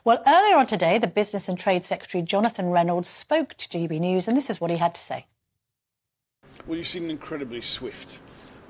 Well, earlier on today, the Business and Trade Secretary Jonathan Reynolds spoke to GBNews, and this is what he had to say. Well, you've seen an incredibly swift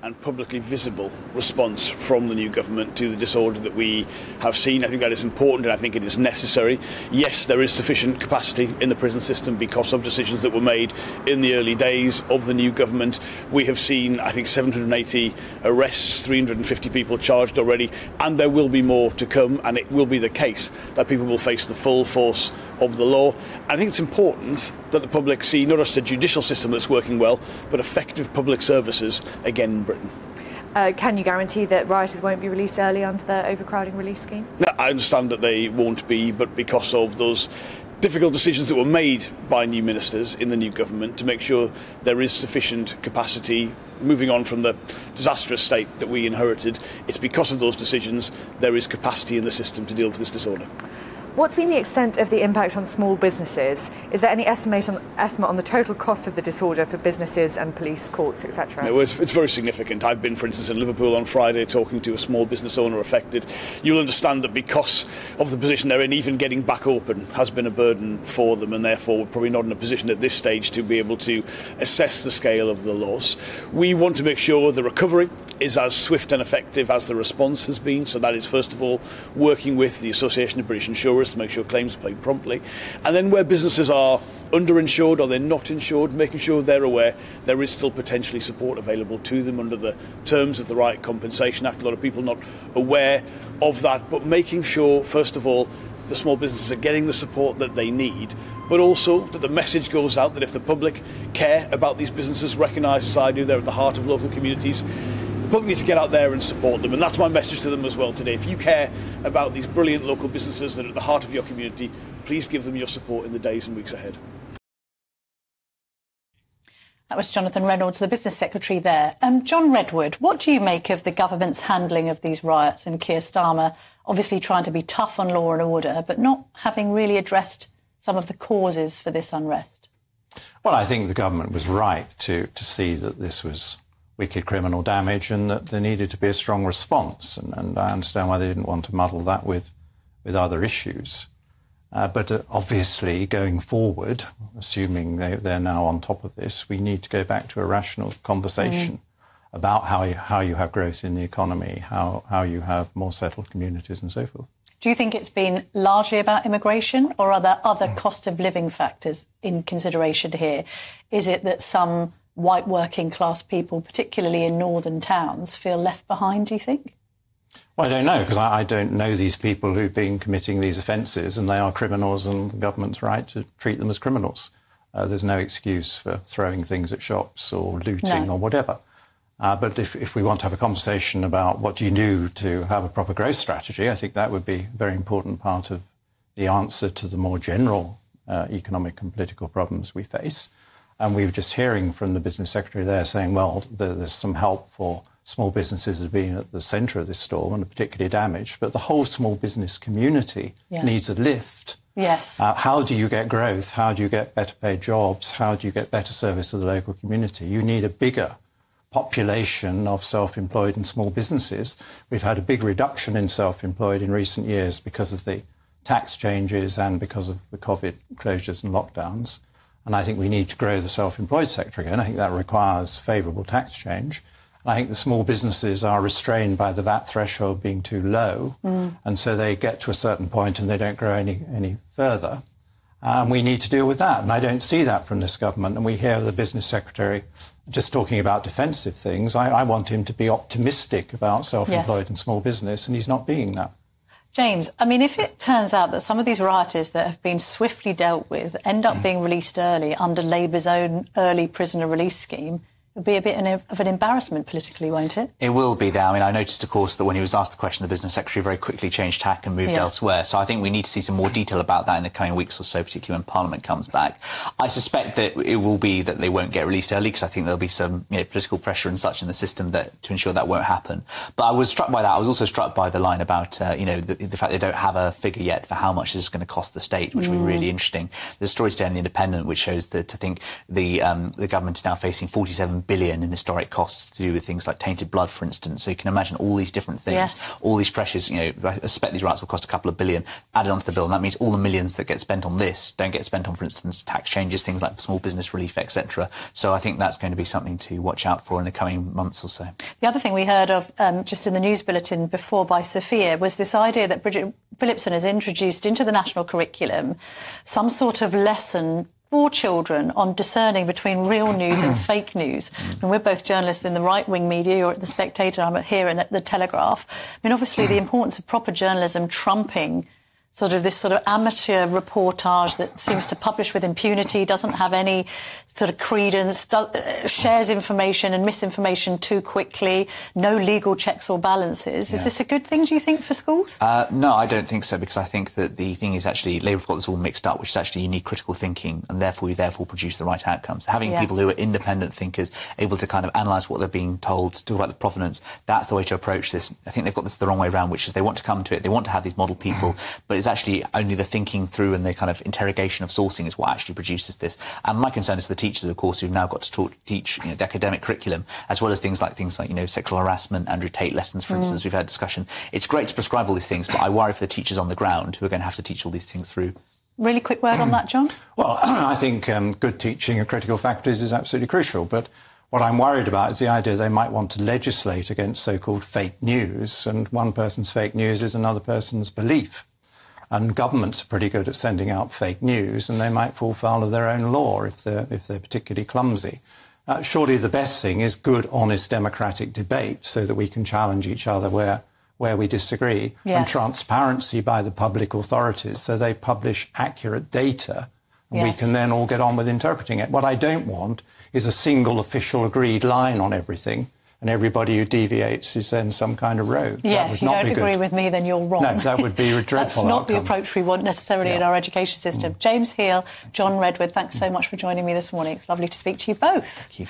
and publicly visible response from the new government to the disorder that we have seen. I think that is important and I think it is necessary. Yes, there is sufficient capacity in the prison system because of decisions that were made in the early days of the new government. We have seen, I think, 780 arrests, 350 people charged already, and there will be more to come, and it will be the case that people will face the full force of the law. I think it's important that the public see not just a judicial system that's working well, but effective public services again in Britain. Can you guarantee that rioters won't be released early under the overcrowding release scheme? No, I understand that they won't be, but because of those difficult decisions that were made by new ministers in the new government to make sure there is sufficient capacity moving on from the disastrous state that we inherited, it's because of those decisions there is capacity in the system to deal with this disorder. What's been the extent of the impact on small businesses? Is there any estimate on the total cost of the disorder for businesses and police, courts, etc.? No, it's very significant. I've been, for instance, in Liverpool on Friday talking to a small business owner affected. You'll understand that because of the position they're in, even getting back open has been a burden for them, and therefore we're probably not in a position at this stage to be able to assess the scale of the loss. We want to make sure the recovery is as swift and effective as the response has been. So that is, first of all, working with the Association of British Insurers to make sure claims are paid promptly. And then where businesses are underinsured or they're not insured, making sure they're aware there is still potentially support available to them under the terms of the Riot Compensation Act. A lot of people not aware of that, but making sure, first of all, the small businesses are getting the support that they need, but also that the message goes out that if the public care about these businesses, recognise, as I do, they're at the heart of local communities, the public needs to get out there and support them, and that's my message to them as well today. If you care about these brilliant local businesses that are at the heart of your community, please give them your support in the days and weeks ahead. That was Jonathan Reynolds, the Business Secretary there. John Redwood, what do you make of the government's handling of these riots and Keir Starmer obviously trying to be tough on law and order, but not having really addressed some of the causes for this unrest? Well, I think the government was right to see that this was wicked criminal damage and that there needed to be a strong response. And I understand why they didn't want to muddle that with other issues. But obviously, going forward, assuming they're now on top of this, we need to go back to a rational conversation about how you have growth in the economy, how you have more settled communities and so forth. Do you think it's been largely about immigration, or are there other cost of living factors in consideration here? Is it that some white working class people, particularly in northern towns, feel left behind, do you think? Well, I don't know, because I don't know these people who've been committing these offences, and they are criminals, and the government's right to treat them as criminals. There's no excuse for throwing things at shops or looting or whatever. But if we want to have a conversation about what do you do to have a proper growth strategy, I think that would be a very important part of the answer to the more general economic and political problems we face. And we were just hearing from the Business Secretary there saying, well, there's some help for small businesses that have been at the centre of this storm and are particularly damaged, but the whole small business community needs a lift. Yes. How do you get growth? How do you get better paid jobs? How do you get better service to the local community? You need a bigger population of self-employed and small businesses. We've had a big reduction in self-employed in recent years because of the tax changes and because of the COVID closures and lockdowns. And I think we need to grow the self-employed sector again. I think that requires favourable tax change. And I think the small businesses are restrained by the VAT threshold being too low. And so they get to a certain point and they don't grow any further. And we need to deal with that. And I don't see that from this government. And we hear the Business Secretary just talking about defensive things. I want him to be optimistic about self-employed and small business, and he's not being that. James, I mean, if it turns out that some of these rioters that have been swiftly dealt with end up being released early under Labour's own early prisoner release scheme, it'll be a bit of an embarrassment politically, won't it? It will be there. I mean, I noticed, of course, that when he was asked the question, the Business Secretary very quickly changed tack and moved elsewhere. So I think we need to see some more detail about that in the coming weeks or so, particularly when Parliament comes back. I suspect that it will be that they won't get released early because I think there'll be some political pressure and such in the system to ensure that won't happen. But I was struck by that. I was also struck by the line about, the fact they don't have a figure yet for how much this is going to cost the state, which will be really interesting. There's a story today in The Independent which shows that I think the government is now facing £47 billion in historic costs to do with things like tainted blood, for instance. So you can imagine all these different things, yes. all these pressures. I suspect these riots will cost a couple of billion added onto the bill, and that means all the millions that get spent on this don't get spent on, for instance, tax changes, things like small business relief, etc. So I think that's going to be something to watch out for in the coming months or so. The other thing we heard of just in the news bulletin before by Sophia was this idea that Bridget Phillipson has introduced into the national curriculum some sort of lesson for children on discerning between real news and fake news. And we're both journalists in the right-wing media. You're at The Spectator, I'm here at The Telegraph. I mean, obviously, the importance of proper journalism trumping this sort of amateur reportage that seems to publish with impunity, doesn't have any sort of credence, shares information and misinformation too quickly, no legal checks or balances. Is this a good thing, do you think, for schools? No, I don't think so, because I think that the thing is actually Labour have got this all mixed up, which is actually you need critical thinking, and therefore you produce the right outcomes. Having people who are independent thinkers, able to kind of analyse what they're being told, talk about the provenance, that's the way to approach this. I think they've got this the wrong way around, which is they want to come to it, they want to have these model people, but it's actually only the thinking through and the kind of interrogation of sourcing is what actually produces this. And my concern is the teachers, of course, who've now got to teach the academic curriculum, as well as things like sexual harassment, Andrew Tate lessons, for instance. We've had discussion. It's great to prescribe all these things, but I worry for the teachers on the ground who are going to have to teach all these things through. Really quick word on that, John? Well, I think good teaching of critical factors is absolutely crucial, but what I'm worried about is the idea they might want to legislate against so-called fake news, and one person's fake news is another person's belief. And governments are pretty good at sending out fake news, and they might fall foul of their own law if they're particularly clumsy. Surely the best thing is good, honest, democratic debate so that we can challenge each other where we disagree, and transparency by the public authorities so they publish accurate data, and we can then all get on with interpreting it. What I don't want is a single official agreed line on everything, and everybody who deviates is then some kind of rogue. Yeah, if you don't agree with me, then you're wrong. No, that would be a dreadful That's not outcome. the approach we want necessarily in our education system. James Heal, John Redwood, thanks so much for joining me this morning. It's lovely to speak to you both. Thank you.